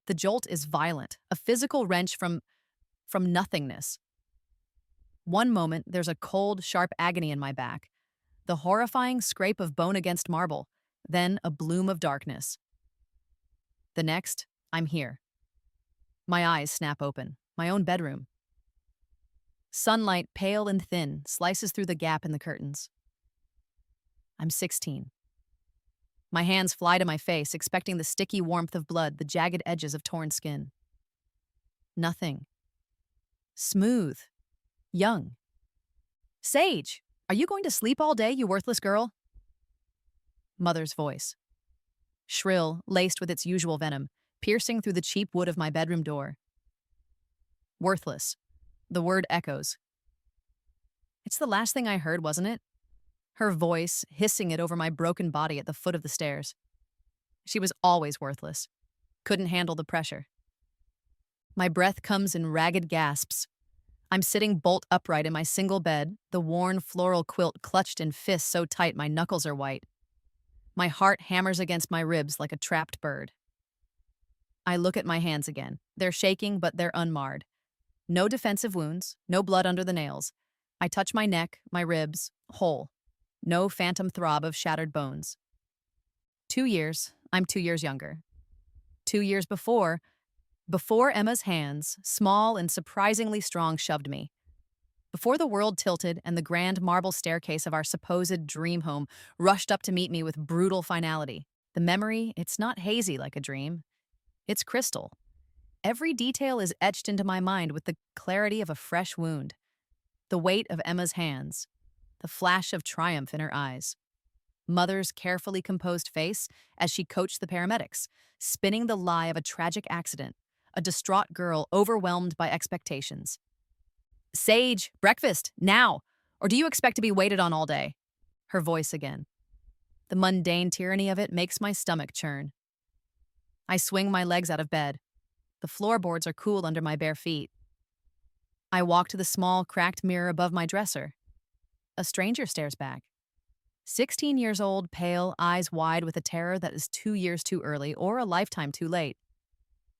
The jolt is violent, a physical wrench from nothingness. One moment, there's a cold, sharp agony in my back, the horrifying scrape of bone against marble, then a bloom of darkness. The next, I'm here. My eyes snap open. My own bedroom. Sunlight, pale and thin, slices through the gap in the curtains. I'm 16. My hands fly to my face, expecting the sticky warmth of blood, the jagged edges of torn skin. Nothing. Smooth. Young. Sage, are you going to sleep all day, you worthless girl? Mother's voice. Shrill, laced with its usual venom, piercing through the cheap wood of my bedroom door. Worthless. The word echoes. It's the last thing I heard, wasn't it? Her voice, hissing it over my broken body at the foot of the stairs. She was always worthless. Couldn't handle the pressure. My breath comes in ragged gasps. I'm sitting bolt upright in my single bed, the worn floral quilt clutched in fists so tight my knuckles are white. My heart hammers against my ribs like a trapped bird. I look at my hands again. They're shaking, but they're unmarred. No defensive wounds, no blood under the nails. I touch my neck, my ribs, whole. No phantom throb of shattered bones. 2 years, I'm 2 years younger. 2 years before Emma's hands, small and surprisingly strong, shoved me. Before the world tilted and the grand marble staircase of our supposed dream home rushed up to meet me with brutal finality. The memory, it's not hazy like a dream. It's crystal. Every detail is etched into my mind with the clarity of a fresh wound. The weight of Emma's hands, the flash of triumph in her eyes. Mother's carefully composed face as she coached the paramedics, spinning the lie of a tragic accident, a distraught girl overwhelmed by expectations. Sage, breakfast, now! Or do you expect to be waited on all day? Her voice again. The mundane tyranny of it makes my stomach churn. I swing my legs out of bed. The floorboards are cool under my bare feet. I walk to the small, cracked mirror above my dresser. A stranger stares back. 16 years old, pale, eyes wide with a terror that is 2 years too early or a lifetime too late.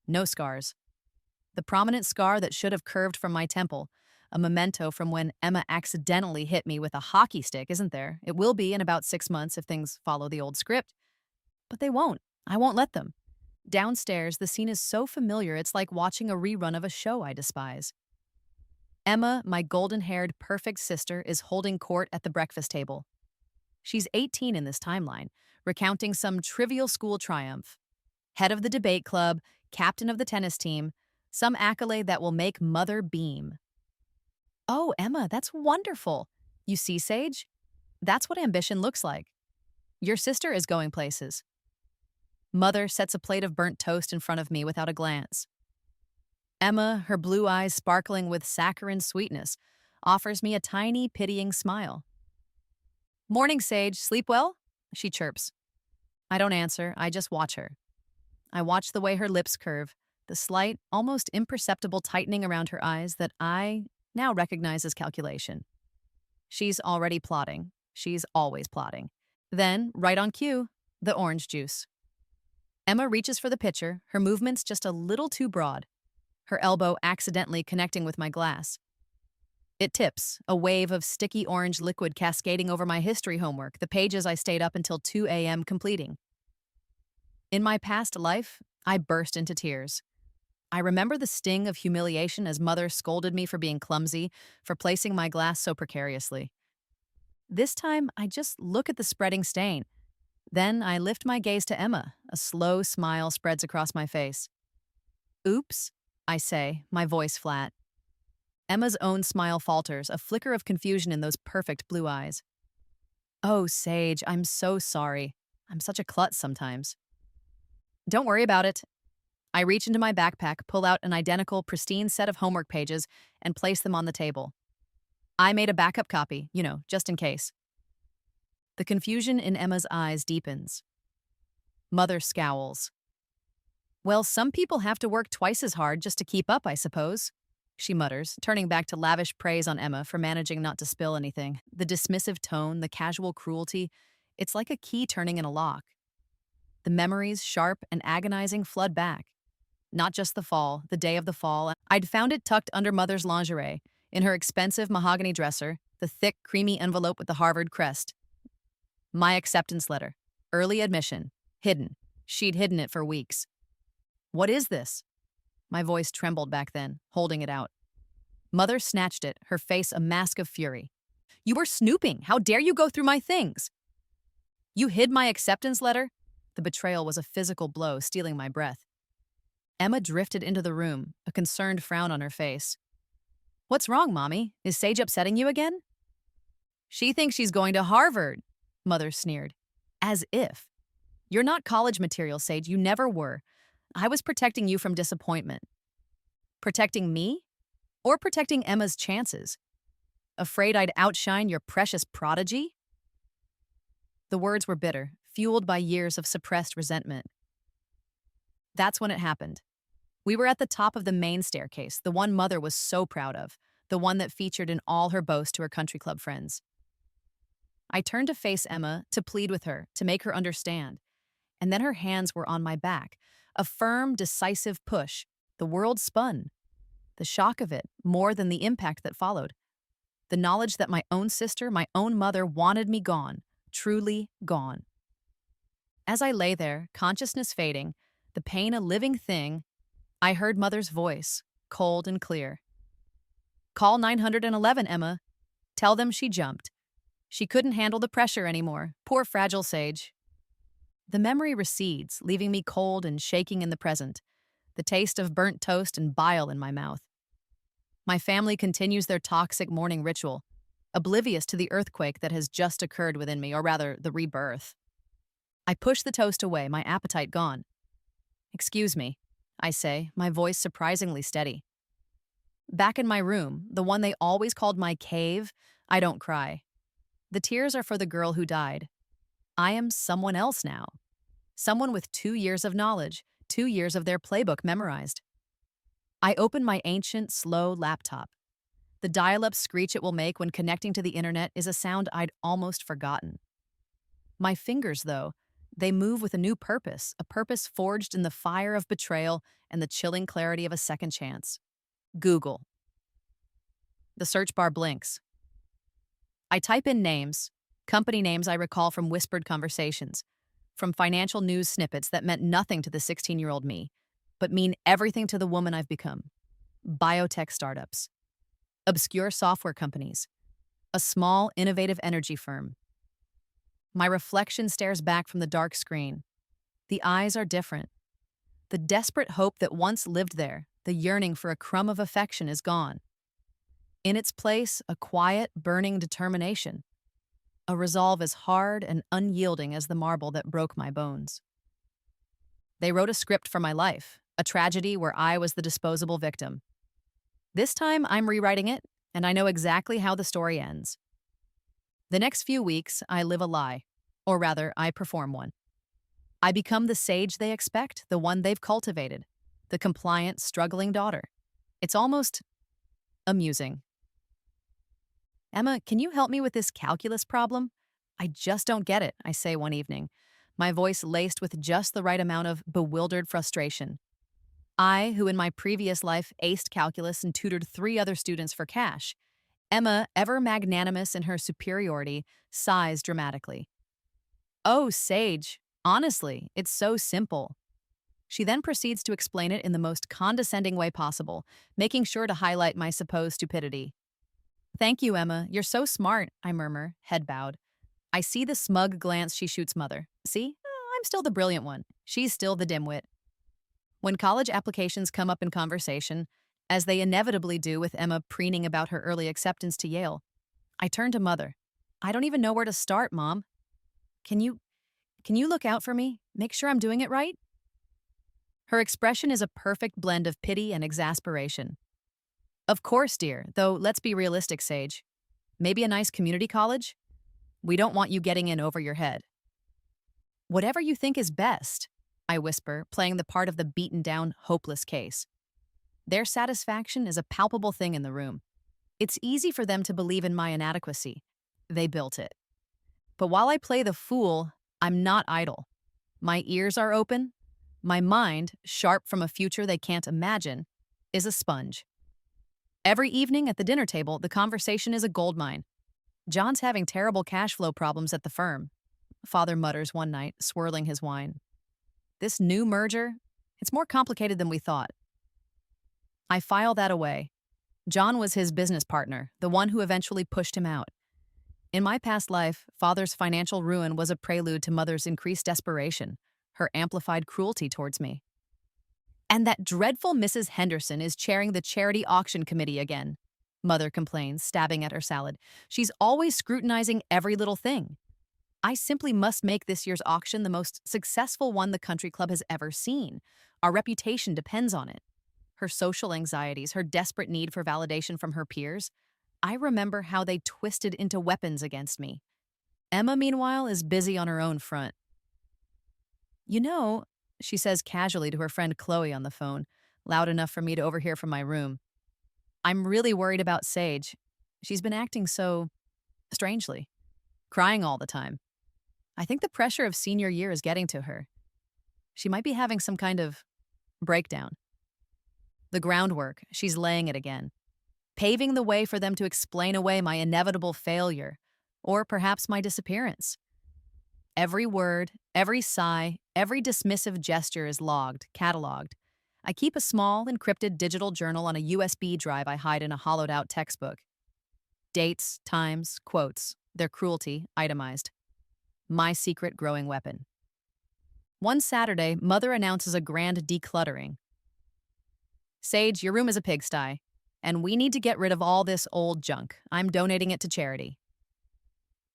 No scars. The prominent scar that should have curved from my temple, a memento from when Emma accidentally hit me with a hockey stick, isn't there? It will be in about 6 months if things follow the old script. But they won't. I won't let them. Downstairs, the scene is so familiar it's like watching a rerun of a show I despise. Emma, my golden-haired, perfect sister, is holding court at the breakfast table. She's 18 in this timeline, recounting some trivial school triumph. Head of the debate club, captain of the tennis team, some accolade that will make Mother beam. Oh, Emma, that's wonderful. You see, Sage? That's what ambition looks like. Your sister is going places. Mother sets a plate of burnt toast in front of me without a glance. Emma, her blue eyes sparkling with saccharine sweetness, offers me a tiny, pitying smile. Morning, Sage. Sleep well? She chirps. I don't answer. I just watch her. I watch the way her lips curve, the slight, almost imperceptible tightening around her eyes that I now recognize as calculation. She's already plotting. She's always plotting. Then, right on cue, the orange juice. Emma reaches for the pitcher, her movements just a little too broad, her elbow accidentally connecting with my glass. It tips, a wave of sticky orange liquid cascading over my history homework, the pages I stayed up until 2 a.m. completing. In my past life, I burst into tears. I remember the sting of humiliation as Mother scolded me for being clumsy, for placing my glass so precariously. This time, I just look at the spreading stain. Then I lift my gaze to Emma. A slow smile spreads across my face. Oops, I say, my voice flat. Emma's own smile falters, a flicker of confusion in those perfect blue eyes. Oh, Sage, I'm so sorry. I'm such a klutz sometimes. Don't worry about it. I reach into my backpack, pull out an identical, pristine set of homework pages, and place them on the table. I made a backup copy, just in case. The confusion in Emma's eyes deepens. Mother scowls. Well, some people have to work twice as hard just to keep up, I suppose, she mutters, turning back to lavish praise on Emma for managing not to spill anything. The dismissive tone, the casual cruelty, it's like a key turning in a lock. The memories, sharp and agonizing, flood back. not just the fall, the day of the fall. I'd found it tucked under Mother's lingerie, in her expensive mahogany dresser, the thick, creamy envelope with the Harvard crest. My acceptance letter. Early admission. Hidden. She'd hidden it for weeks. What is this? My voice trembled back then, holding it out. Mother snatched it, her face a mask of fury. You were snooping! How dare you go through my things? You hid my acceptance letter? The betrayal was a physical blow, stealing my breath. Emma drifted into the room, a concerned frown on her face. What's wrong, Mommy? Is Sage upsetting you again? She thinks she's going to Harvard, Mother sneered. As if. You're not college material, Sage. You never were. I was protecting you from disappointment. Protecting me? Or protecting Emma's chances? Afraid I'd outshine your precious prodigy? The words were bitter, fueled by years of suppressed resentment. That's when it happened. We were at the top of the main staircase, the one Mother was so proud of, the one that featured in all her boasts to her country club friends. I turned to face Emma, to plead with her, to make her understand. And then her hands were on my back, a firm, decisive push. The world spun. The shock of it, more than the impact that followed. The knowledge that my own sister, my own mother, wanted me gone, truly gone. As I lay there, consciousness fading, the pain a living thing, I heard Mother's voice, cold and clear. Call 911, Emma. Tell them she jumped. She couldn't handle the pressure anymore. Poor fragile Sage. The memory recedes, leaving me cold and shaking in the present, the taste of burnt toast and bile in my mouth. My family continues their toxic morning ritual, oblivious to the earthquake that has just occurred within me, or rather, the rebirth. I push the toast away, my appetite gone. Excuse me, I say, my voice surprisingly steady. Back in my room, the one they always called my cave, I don't cry. The tears are for the girl who died. I am someone else now. Someone with 2 years of knowledge, 2 years of their playbook memorized. I open my ancient, slow laptop. The dial-up screech it will make when connecting to the internet is a sound I'd almost forgotten. My fingers, though, they move with a new purpose, a purpose forged in the fire of betrayal and the chilling clarity of a second chance. Google. The search bar blinks. I type in names, company names I recall from whispered conversations, from financial news snippets that meant nothing to the 16-year-old me, but mean everything to the woman I've become. Biotech startups, obscure software companies, a small, innovative energy firm. My reflection stares back from the dark screen. The eyes are different. The desperate hope that once lived there, the yearning for a crumb of affection, is gone. In its place, a quiet, burning determination. A resolve as hard and unyielding as the marble that broke my bones. They wrote a script for my life, a tragedy where I was the disposable victim. This time, I'm rewriting it, and I know exactly how the story ends. The next few weeks, I live a lie. Or rather, I perform one. I become the Sage they expect, the one they've cultivated, the compliant, struggling daughter. It's almost amusing. Emma, can you help me with this calculus problem? I just don't get it, I say one evening, my voice laced with just the right amount of bewildered frustration. I, who in my previous life aced calculus and tutored 3 other students for cash. Emma, ever magnanimous in her superiority, sighs dramatically. Oh, Sage, honestly, it's so simple. She then proceeds to explain it in the most condescending way possible, making sure to highlight my supposed stupidity. Thank you, Emma. You're so smart, I murmur, head bowed. I see the smug glance she shoots Mother. See? I'm still the brilliant one. She's still the dimwit. When college applications come up in conversation, as they inevitably do with Emma preening about her early acceptance to Yale, I turn to Mother. I don't even know where to start, Mom. Can you look out for me? Make sure I'm doing it right? Her expression is a perfect blend of pity and exasperation. Of course, dear, though let's be realistic, Sage. Maybe a nice community college? We don't want you getting in over your head. Whatever you think is best, I whisper, playing the part of the beaten-down, hopeless case. Their satisfaction is a palpable thing in the room. It's easy for them to believe in my inadequacy. They built it. But while I play the fool, I'm not idle. My ears are open. My mind, sharp from a future they can't imagine, is a sponge. Every evening at the dinner table, the conversation is a goldmine. John's having terrible cash flow problems at the firm, Father mutters one night, swirling his wine. This new merger, it's more complicated than we thought. I file that away. John was his business partner, the one who eventually pushed him out. In my past life, Father's financial ruin was a prelude to Mother's increased desperation, her amplified cruelty towards me. And that dreadful Mrs. Henderson is chairing the charity auction committee again, Mother complains, stabbing at her salad. She's always scrutinizing every little thing. I simply must make this year's auction the most successful one the country club has ever seen. Our reputation depends on it. Her social anxieties, her desperate need for validation from her peers. I remember how they twisted into weapons against me. Emma, meanwhile, is busy on her own front. You know, she says casually to her friend Chloe on the phone, loud enough for me to overhear from my room. I'm really worried about Sage. She's been acting so strangely, crying all the time. I think the pressure of senior year is getting to her. She might be having some kind of breakdown. The groundwork, she's laying it again, paving the way for them to explain away my inevitable failure, or perhaps my disappearance. Every word, every sigh, every dismissive gesture is logged, cataloged. I keep a small, encrypted digital journal on a USB drive I hide in a hollowed-out textbook. Dates, times, quotes, their cruelty, itemized. My secret growing weapon. One Saturday, Mother announces a grand decluttering. Sage, your room is a pigsty, and we need to get rid of all this old junk. I'm donating it to charity.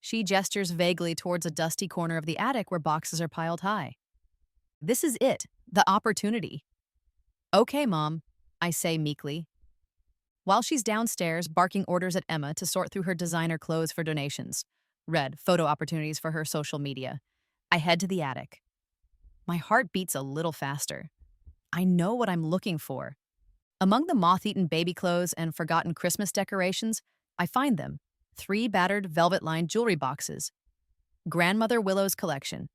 She gestures vaguely towards a dusty corner of the attic where boxes are piled high. This is it, the opportunity. Okay, Mom, I say meekly. While she's downstairs, barking orders at Emma to sort through her designer clothes for donations. Read photo opportunities for her social media. I head to the attic. My heart beats a little faster. I know what I'm looking for. Among the moth-eaten baby clothes and forgotten Christmas decorations, I find them. 3 battered velvet-lined jewelry boxes. Grandmother Willow's collection.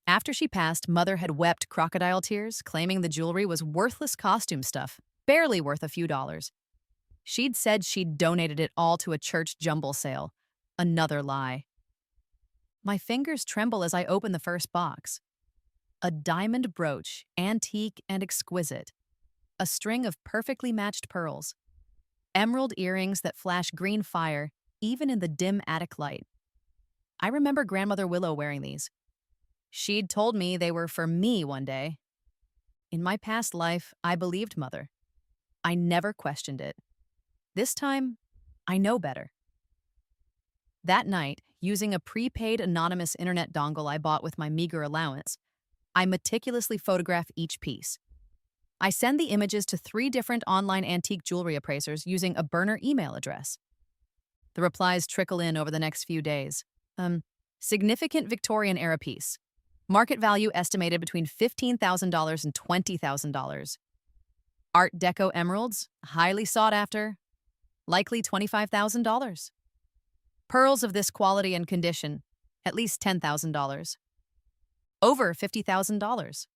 After she passed, Mother had wept crocodile tears, claiming the jewelry was worthless costume stuff, barely worth a few dollars. She'd said she'd donated it all to a church jumble sale. Another lie. My fingers tremble as I open the first box. A diamond brooch, antique and exquisite. A string of perfectly matched pearls. Emerald earrings that flash green fire, even in the dim attic light. I remember Grandmother Willow wearing these. She'd told me they were for me one day. In my past life, I believed Mother. I never questioned it. This time, I know better. That night, using a prepaid anonymous internet dongle I bought with my meager allowance, I meticulously photograph each piece. I send the images to 3 different online antique jewelry appraisers using a burner email address. The replies trickle in over the next few days. Significant Victorian-era piece. Market value estimated between $15,000 and $20,000. Art Deco emeralds, highly sought after, likely $25,000. Pearls of this quality and condition, at least $10,000. Over $50,000.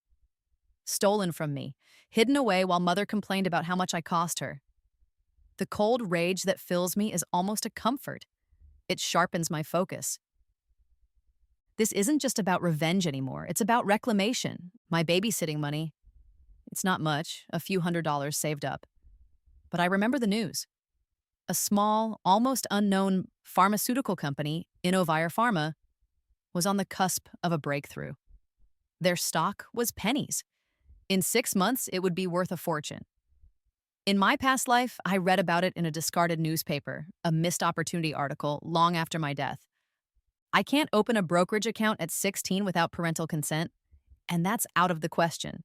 Stolen from me, hidden away while Mother complained about how much I cost her. The cold rage that fills me is almost a comfort. It sharpens my focus. This isn't just about revenge anymore. It's about reclamation. My babysitting money. It's not much, a few $100s saved up. But I remember the news. A small, almost unknown pharmaceutical company, Innovire Pharma, was on the cusp of a breakthrough. Their stock was pennies. In 6 months, it would be worth a fortune. In my past life, I read about it in a discarded newspaper, a missed opportunity article, long after my death. I can't open a brokerage account at 16 without parental consent, and that's out of the question.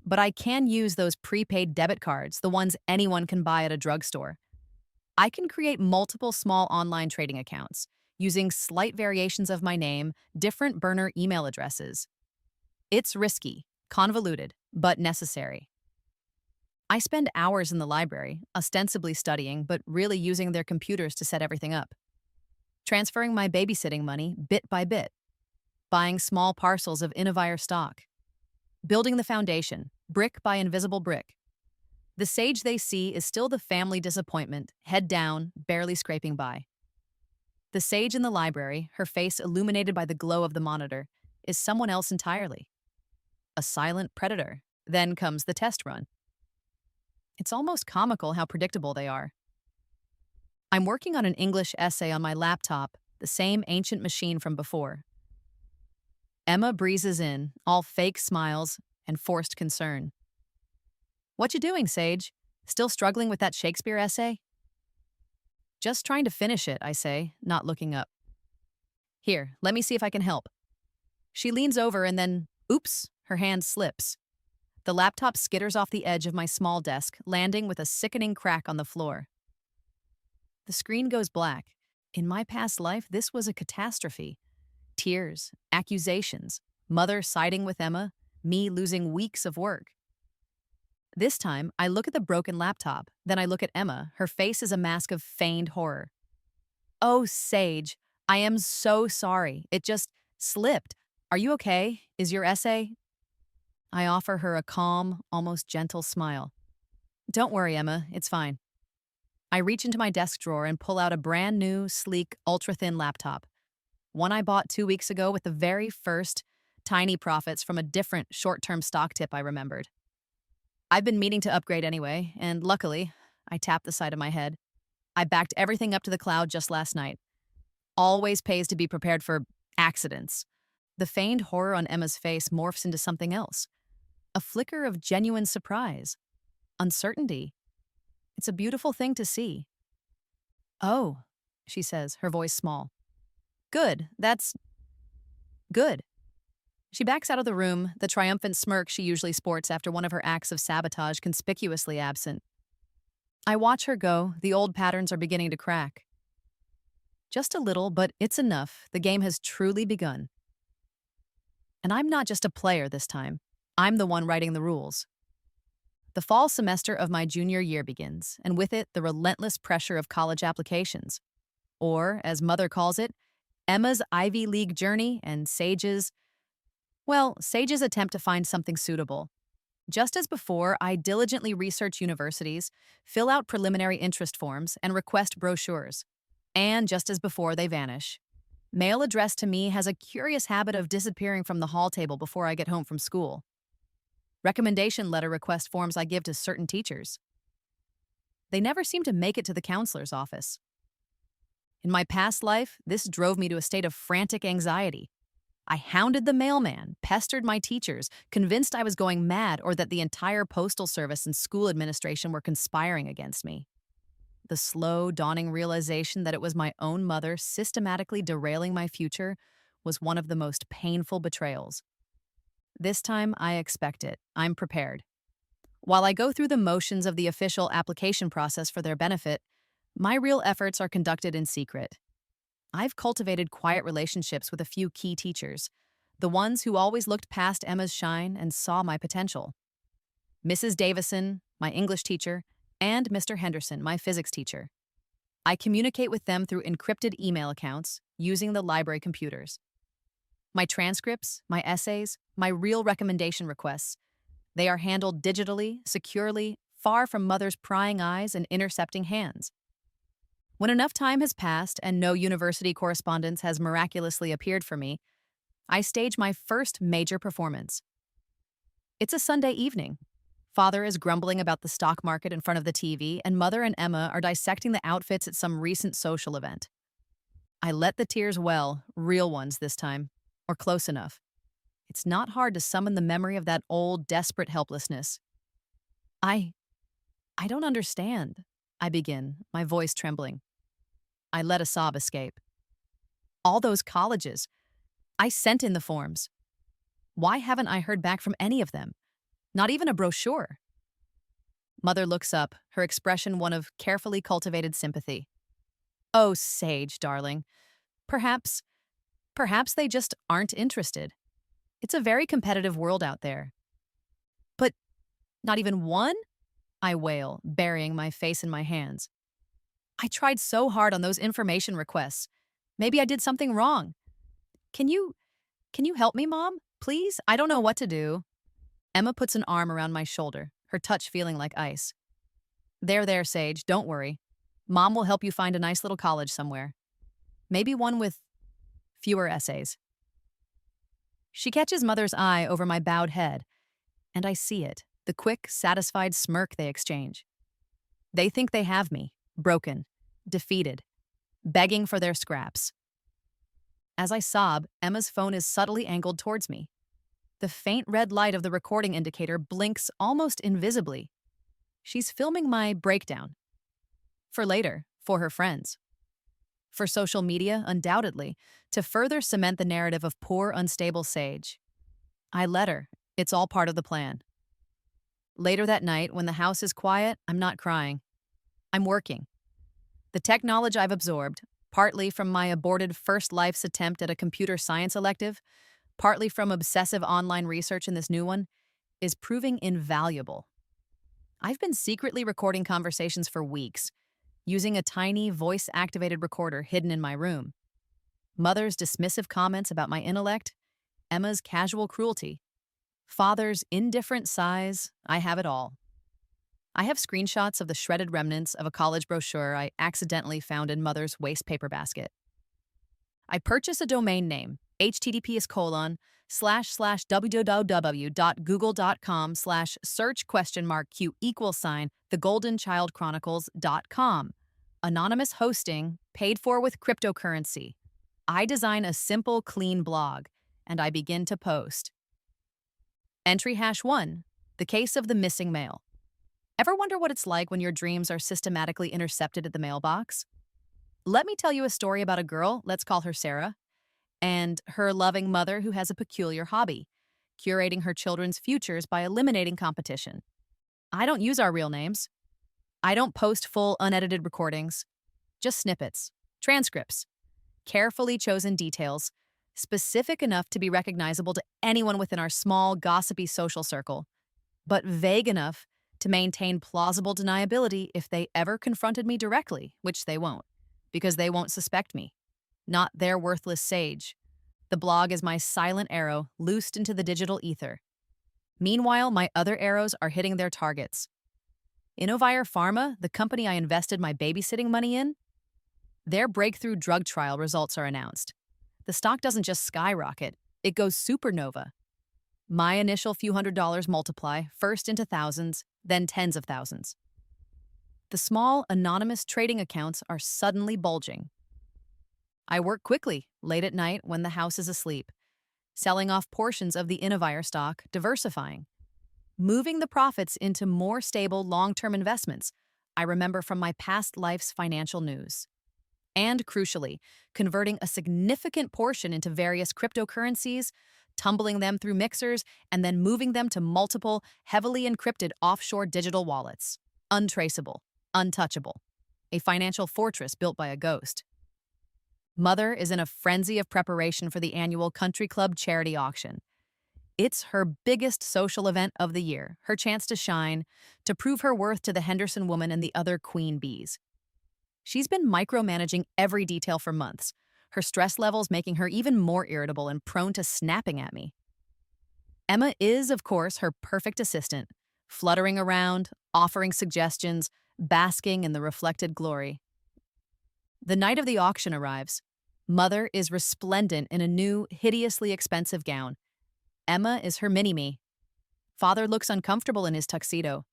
But I can use those prepaid debit cards, the ones anyone can buy at a drugstore. I can create multiple small online trading accounts, using slight variations of my name, different burner email addresses. It's risky, convoluted, but necessary. I spend hours in the library, ostensibly studying, but really using their computers to set everything up. Transferring my babysitting money bit by bit. Buying small parcels of Innovire stock. building the foundation, brick by invisible brick. The sage they see is still the family disappointment, head down, barely scraping by. The sage in the library, her face illuminated by the glow of the monitor, is someone else entirely. A silent predator. Then comes the test run. It's almost comical how predictable they are. I'm working on an English essay on my laptop, the same ancient machine from before. Emma breezes in, all fake smiles and forced concern. "What you doing, Sage? Still struggling with that Shakespeare essay?" "Just trying to finish it," I say, not looking up. "Here, let me see if I can help." She leans over and then, oops, her hand slips. The laptop skitters off the edge of my small desk, landing with a sickening crack on the floor. The screen goes black. In my past life, this was a catastrophe. Tears, accusations, mother siding with Emma, me losing weeks of work. This time, I look at the broken laptop, then I look at Emma. Her face is a mask of feigned horror. "Oh, Sage, I am so sorry. It just slipped. Are you okay? Is your essay?" I offer her a calm, almost gentle smile. "Don't worry, Emma, it's fine." I reach into my desk drawer and pull out a brand new, sleek, ultra-thin laptop. One I bought 2 weeks ago with the very first tiny profits from a different short-term stock tip I remembered. I've been meaning to upgrade anyway, and luckily, I tapped the side of my head. I backed everything up to the cloud just last night. Always pays to be prepared for accidents. The feigned horror on Emma's face morphs into something else. A flicker of genuine surprise. Uncertainty. It's a beautiful thing to see. "Oh," she says, her voice small. "Good, that's good." She backs out of the room, the triumphant smirk she usually sports after one of her acts of sabotage conspicuously absent. I watch her go, the old patterns are beginning to crack. Just a little, but it's enough. The game has truly begun. And I'm not just a player this time. I'm the one writing the rules. The fall semester of my junior year begins, and with it, the relentless pressure of college applications. Or, as Mother calls it, Emma's Ivy League journey and Sage's attempt to find something suitable. Just as before, I diligently research universities, fill out preliminary interest forms, and request brochures. And just as before, they vanish. Mail addressed to me has a curious habit of disappearing from the hall table before I get home from school. Recommendation letter request forms I give to certain teachers. They never seem to make it to the counselor's office. In my past life, this drove me to a state of frantic anxiety. I hounded the mailman, pestered my teachers, convinced I was going mad or that the entire postal service and school administration were conspiring against me. The slow, dawning realization that it was my own mother systematically derailing my future was one of the most painful betrayals. This time, I expect it. I'm prepared. While I go through the motions of the official application process for their benefit, my real efforts are conducted in secret. I've cultivated quiet relationships with a few key teachers, the ones who always looked past Emma's shine and saw my potential. Mrs. Davison, my English teacher, and Mr. Henderson, my physics teacher. I communicate with them through encrypted email accounts using the library computers. My transcripts, my essays, my real recommendation requests, they are handled digitally, securely, far from Mother's prying eyes and intercepting hands. When enough time has passed and no university correspondence has miraculously appeared for me, I stage my first major performance. It's a Sunday evening. Father is grumbling about the stock market in front of the TV, and Mother and Emma are dissecting the outfits at some recent social event. I let the tears well, real ones this time, or close enough. It's not hard to summon the memory of that old, desperate helplessness. I don't understand, I begin, my voice trembling. I let a sob escape. All those colleges. I sent in the forms. Why haven't I heard back from any of them? Not even a brochure. Mother looks up, her expression one of carefully cultivated sympathy. "Oh, Sage, darling. Perhaps they just aren't interested. It's a very competitive world out there." "But not even one?" I wail, burying my face in my hands. "I tried so hard on those information requests. Maybe I did something wrong. Can you help me, Mom? Please? I don't know what to do." Emma puts an arm around my shoulder, her touch feeling like ice. There, Sage, don't worry. Mom will help you find a nice little college somewhere. Maybe one with fewer essays. She catches Mother's eye over my bowed head, and I see it, the quick, satisfied smirk they exchange. They think they have me, broken, defeated, begging for their scraps. As I sob, Emma's phone is subtly angled towards me. The faint red light of the recording indicator blinks almost invisibly. She's filming my breakdown. For later, for her friends. For social media, undoubtedly, to further cement the narrative of poor, unstable Sage. I let her. It's all part of the plan. Later that night, when the house is quiet, I'm not crying. I'm working. The tech knowledge I've absorbed, partly from my aborted first life's attempt at a computer science elective, partly from obsessive online research in this new one, is proving invaluable. I've been secretly recording conversations for weeks, using a tiny voice-activated recorder hidden in my room. Mother's dismissive comments about my intellect, Emma's casual cruelty, Father's indifferent sighs, I have it all. I have screenshots of the shredded remnants of a college brochure I accidentally found in Mother's waste paper basket. I purchase a domain name, https://www.google.com/search?q=thegoldenchildchronicles.com. Anonymous hosting, paid for with cryptocurrency. I design a simple, clean blog, and I begin to post. Entry #1, the case of the missing mail. Ever wonder what it's like when your dreams are systematically intercepted at the mailbox? Let me tell you a story about a girl, let's call her Sarah, and her loving mother who has a peculiar hobby, curating her children's futures by eliminating competition. I don't use our real names. I don't post full, unedited recordings, just snippets, transcripts, carefully chosen details, specific enough to be recognizable to anyone within our small, gossipy social circle, but vague enough to maintain plausible deniability if they ever confronted me directly, which they won't, because they won't suspect me. Not their worthless Sage. The blog is my silent arrow loosed into the digital ether. Meanwhile, my other arrows are hitting their targets. Innovire Pharma, the company I invested my babysitting money in, their breakthrough drug trial results are announced. The stock doesn't just skyrocket, it goes supernova. My initial few $100s multiply, first into thousands, then tens of thousands. The small, anonymous trading accounts are suddenly bulging. I work quickly, late at night when the house is asleep, selling off portions of the Innovire stock, diversifying, moving the profits into more stable long-term investments I remember from my past life's financial news. And crucially, converting a significant portion into various cryptocurrencies, tumbling them through mixers, and then moving them to multiple, heavily encrypted offshore digital wallets. Untraceable, untouchable. A financial fortress built by a ghost. Mother is in a frenzy of preparation for the annual Country Club charity auction. It's her biggest social event of the year, her chance to shine, to prove her worth to the Henderson woman and the other queen bees. She's been micromanaging every detail for months, her stress levels making her even more irritable and prone to snapping at me. Emma is, of course, her perfect assistant, fluttering around, offering suggestions, basking in the reflected glory. The night of the auction arrives. Mother is resplendent in a new, hideously expensive gown. Emma is her mini-me. Father looks uncomfortable in his tuxedo.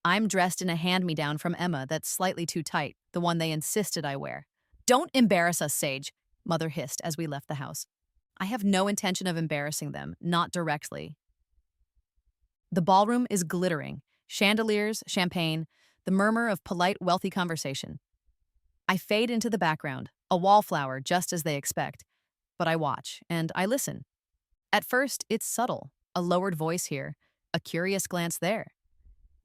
I'm dressed in a hand-me-down from Emma that's slightly too tight, the one they insisted I wear. "Don't embarrass us, Sage," Mother hissed as we left the house. I have no intention of embarrassing them, not directly. The ballroom is glittering. Chandeliers, champagne, the murmur of polite, wealthy conversation. I fade into the background, a wallflower just as they expect. But I watch, and I listen. At first, it's subtle, a lowered voice here, a curious glance there.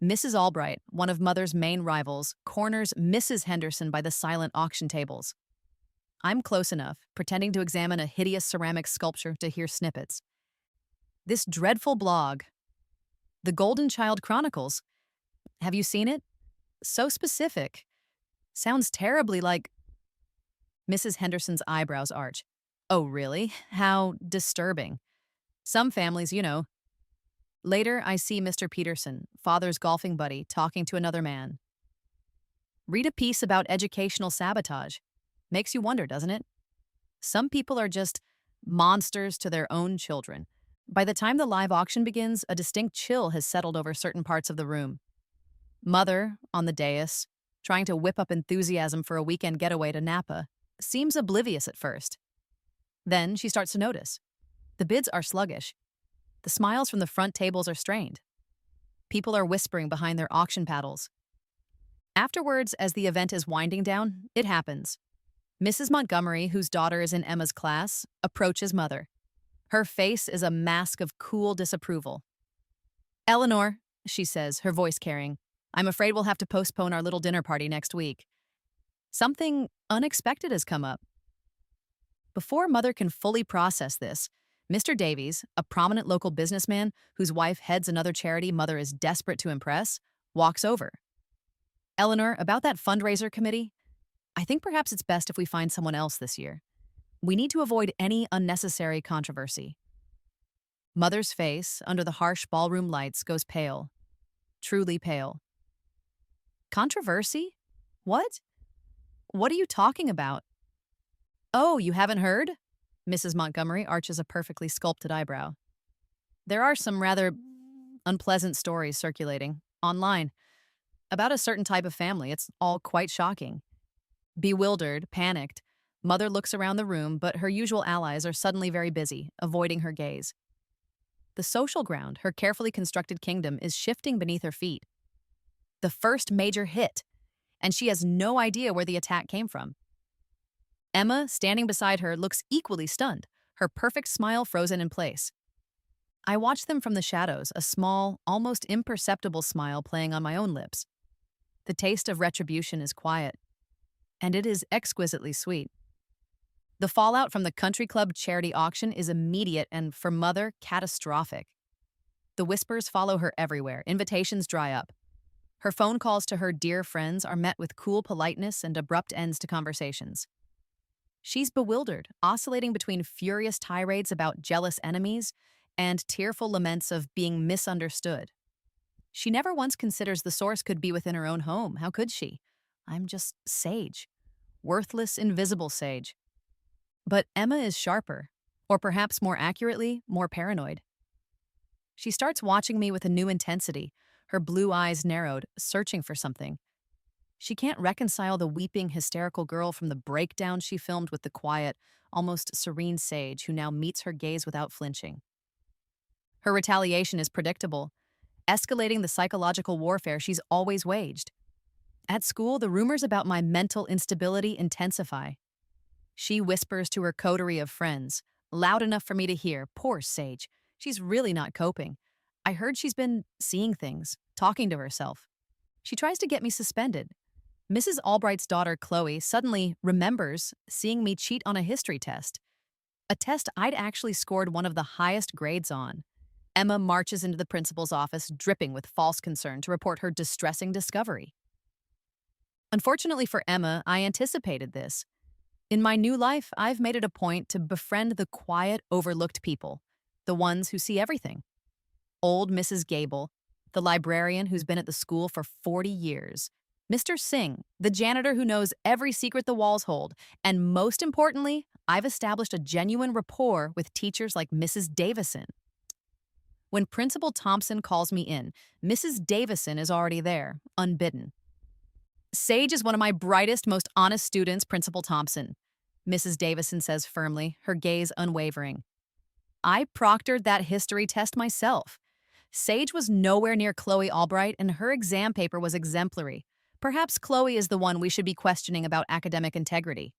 Mrs. Albright, one of Mother's main rivals, corners Mrs. Henderson by the silent auction tables. I'm close enough, pretending to examine a hideous ceramic sculpture to hear snippets. This dreadful blog, The Golden Child Chronicles. Have you seen it? So specific. Sounds terribly like... Mrs. Henderson's eyebrows arch. Oh, really? How disturbing. Some families, Later, I see Mr. Peterson, father's golfing buddy, talking to another man. Read a piece about educational sabotage. Makes you wonder, doesn't it? Some people are just monsters to their own children. By the time the live auction begins, a distinct chill has settled over certain parts of the room. Mother, on the dais, trying to whip up enthusiasm for a weekend getaway to Napa, seems oblivious at first. Then she starts to notice. The bids are sluggish. The smiles from the front tables are strained. People are whispering behind their auction paddles. Afterwards, as the event is winding down, it happens. Mrs. Montgomery, whose daughter is in Emma's class, approaches Mother. Her face is a mask of cool disapproval. "Eleanor," she says, her voice carrying, "I'm afraid we'll have to postpone our little dinner party next week. Something unexpected has come up." Before Mother can fully process this, Mr. Davies, a prominent local businessman whose wife heads another charity Mother is desperate to impress, walks over. "Eleanor, about that fundraiser committee, I think perhaps it's best if we find someone else this year. We need to avoid any unnecessary controversy." Mother's face, under the harsh ballroom lights, goes pale. Truly pale. "Controversy? What? What are you talking about?" "Oh, you haven't heard?" Mrs. Montgomery arches a perfectly sculpted eyebrow. "There are some rather unpleasant stories circulating online about a certain type of family. It's all quite shocking." Bewildered, panicked, Mother looks around the room, but her usual allies are suddenly very busy, avoiding her gaze. The social ground, her carefully constructed kingdom, is shifting beneath her feet. The first major hit, and she has no idea where the attack came from. Emma, standing beside her, looks equally stunned, her perfect smile frozen in place. I watch them from the shadows, a small, almost imperceptible smile playing on my own lips. The taste of retribution is quiet, and it is exquisitely sweet. The fallout from the country club charity auction is immediate and, for Mother, catastrophic. The whispers follow her everywhere, invitations dry up. Her phone calls to her dear friends are met with cool politeness and abrupt ends to conversations. She's bewildered, oscillating between furious tirades about jealous enemies and tearful laments of being misunderstood. She never once considers the source could be within her own home. How could she? I'm just Sage. Worthless, invisible Sage. But Emma is sharper, or perhaps more accurately, more paranoid. She starts watching me with a new intensity, her blue eyes narrowed, searching for something. She can't reconcile the weeping, hysterical girl from the breakdown she filmed with the quiet, almost serene Sage who now meets her gaze without flinching. Her retaliation is predictable, escalating the psychological warfare she's always waged. At school, the rumors about my mental instability intensify. She whispers to her coterie of friends, loud enough for me to hear, "Poor Sage, she's really not coping. I heard she's been seeing things, talking to herself." She tries to get me suspended. Mrs. Albright's daughter, Chloe, suddenly remembers seeing me cheat on a history test, a test I'd actually scored one of the highest grades on. Emma marches into the principal's office, dripping with false concern, to report her distressing discovery. Unfortunately for Emma, I anticipated this. In my new life, I've made it a point to befriend the quiet, overlooked people, the ones who see everything. Old Mrs. Gable, the librarian who's been at the school for 40 years, Mr. Singh, the janitor who knows every secret the walls hold, and most importantly, I've established a genuine rapport with teachers like Mrs. Davison. When Principal Thompson calls me in, Mrs. Davison is already there, unbidden. "Sage is one of my brightest, most honest students, Principal Thompson," Mrs. Davison says firmly, her gaze unwavering. "I proctored that history test myself. Sage was nowhere near Chloe Albright, and her exam paper was exemplary. Perhaps Chloe is the one we should be questioning about academic integrity."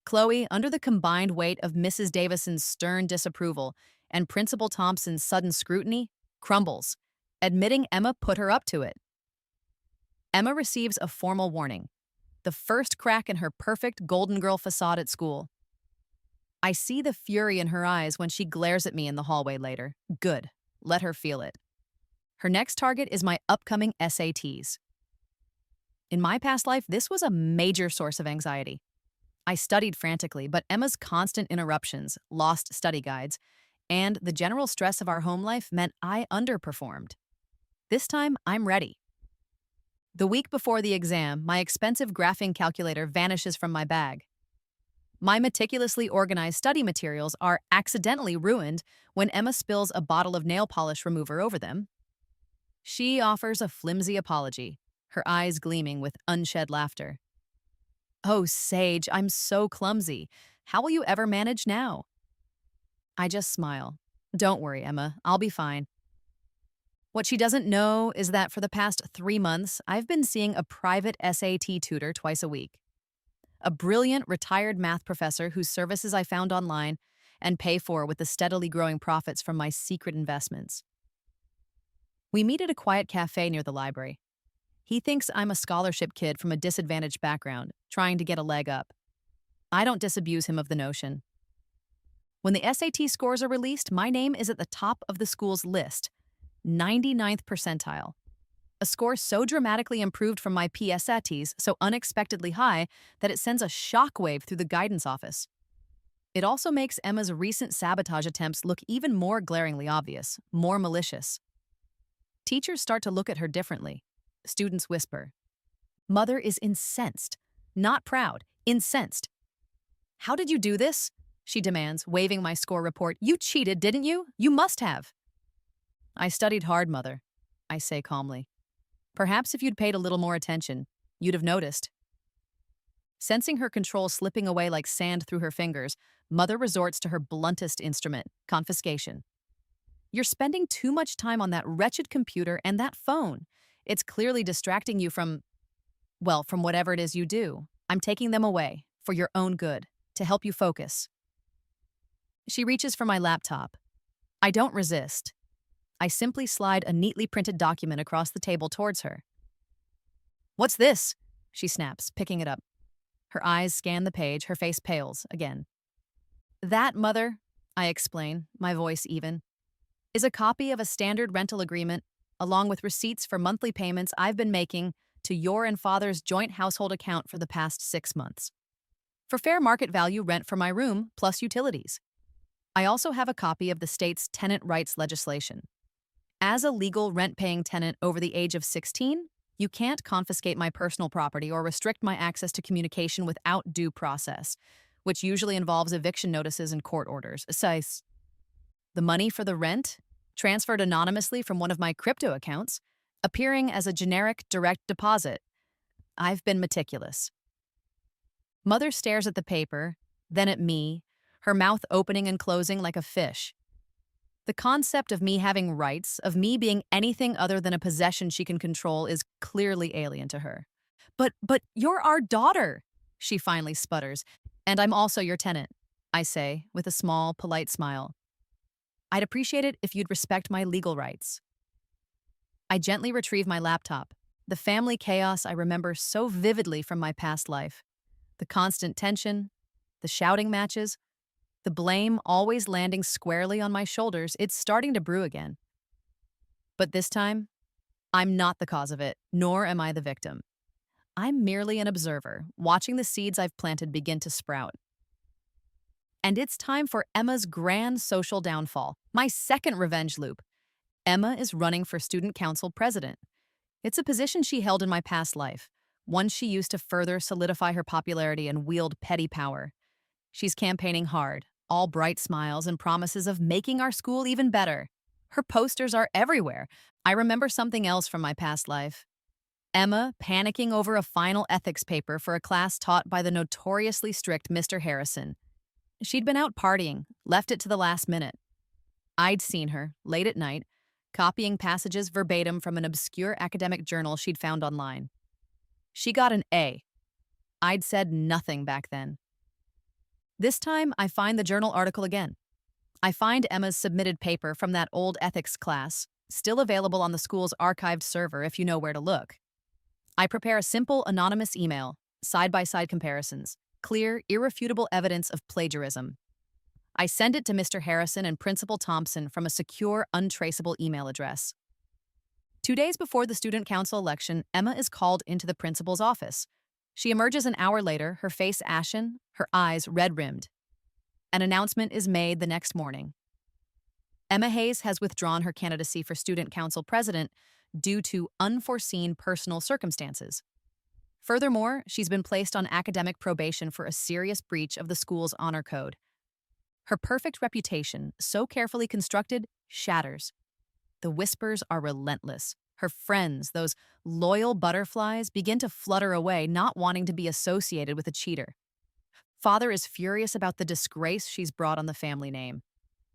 Chloe, under the combined weight of Mrs. Davison's stern disapproval and Principal Thompson's sudden scrutiny, crumbles, admitting Emma put her up to it. Emma receives a formal warning, the first crack in her perfect Golden Girl facade at school. I see the fury in her eyes when she glares at me in the hallway later. Good. Let her feel it. Her next target is my upcoming SATs. In my past life, this was a major source of anxiety. I studied frantically, but Emma's constant interruptions, lost study guides, and the general stress of our home life meant I underperformed. This time, I'm ready. The week before the exam, my expensive graphing calculator vanishes from my bag. My meticulously organized study materials are accidentally ruined when Emma spills a bottle of nail polish remover over them. She offers a flimsy apology, her eyes gleaming with unshed laughter. Oh, Sage, I'm so clumsy. How will you ever manage now? I just smile. Don't worry, Emma, I'll be fine. What she doesn't know is that for the past 3 months, I've been seeing a private SAT tutor twice a week. A brilliant retired math professor whose services I found online and pay for with the steadily growing profits from my secret investments. We meet at a quiet cafe near the library. He thinks I'm a scholarship kid from a disadvantaged background, trying to get a leg up. I don't disabuse him of the notion. When the SAT scores are released, my name is at the top of the school's list, 99th percentile. A score so dramatically improved from my PSATs, so unexpectedly high, that it sends a shockwave through the guidance office. It also makes Emma's recent sabotage attempts look even more glaringly obvious, more malicious. Teachers start to look at her differently. Students whisper. Mother is incensed. Not proud, incensed. How did you do this? She demands, waving my score report. You cheated, didn't you? You must have. I studied hard, Mother, I say calmly. Perhaps if you'd paid a little more attention, you'd have noticed. Sensing her control slipping away like sand through her fingers, Mother resorts to her bluntest instrument, confiscation. You're spending too much time on that wretched computer and that phone. It's clearly distracting you from whatever it is you do. I'm taking them away, for your own good, to help you focus. She reaches for my laptop. I don't resist. I simply slide a neatly printed document across the table towards her. What's this? She snaps, picking it up. Her eyes scan the page, her face pales again. That, Mother, I explain, my voice even, is a copy of a standard rental agreement, along with receipts for monthly payments I've been making to your and Father's joint household account for the past 6 months. For fair market value rent for my room, plus utilities. I also have a copy of the state's tenant rights legislation. As a legal rent-paying tenant over the age of 16, you can't confiscate my personal property or restrict my access to communication without due process, which usually involves eviction notices and court orders. Besides, the money for the rent, transferred anonymously from one of my crypto accounts, appearing as a generic direct deposit. I've been meticulous. Mother stares at the paper, then at me, her mouth opening and closing like a fish. The concept of me having rights, of me being anything other than a possession she can control, is clearly alien to her. But you're our daughter, she finally sputters. And I'm also your tenant, I say, with a small, polite smile. I'd appreciate it if you'd respect my legal rights. I gently retrieve my laptop, the family chaos I remember so vividly from my past life. The constant tension, the shouting matches, the blame always landing squarely on my shoulders. It's starting to brew again. But this time, I'm not the cause of it, nor am I the victim. I'm merely an observer, watching the seeds I've planted begin to sprout. And it's time for Emma's grand social downfall, my second revenge loop. Emma is running for student council president. It's a position she held in my past life, one she used to further solidify her popularity and wield petty power. She's campaigning hard, all bright smiles and promises of making our school even better. Her posters are everywhere. I remember something else from my past life. Emma panicking over a final ethics paper for a class taught by the notoriously strict Mr. Harrison. She'd been out partying, left it to the last minute. I'd seen her, late at night, copying passages verbatim from an obscure academic journal she'd found online. She got an A. I'd said nothing back then. This time, I find the journal article again. I find Emma's submitted paper from that old ethics class, still available on the school's archived server if you know where to look. I prepare a simple, anonymous email, side-by-side comparisons, clear, irrefutable evidence of plagiarism. I send it to Mr. Harrison and Principal Thompson from a secure, untraceable email address. 2 days before the student council election, Emma is called into the principal's office. She emerges an hour later, her face ashen, her eyes red-rimmed. An announcement is made the next morning. Emma Hayes has withdrawn her candidacy for Student Council president due to unforeseen personal circumstances. Furthermore, she's been placed on academic probation for a serious breach of the school's honor code. Her perfect reputation, so carefully constructed, shatters. The whispers are relentless. Her friends, those loyal butterflies, begin to flutter away, not wanting to be associated with a cheater. Father is furious about the disgrace she's brought on the family name.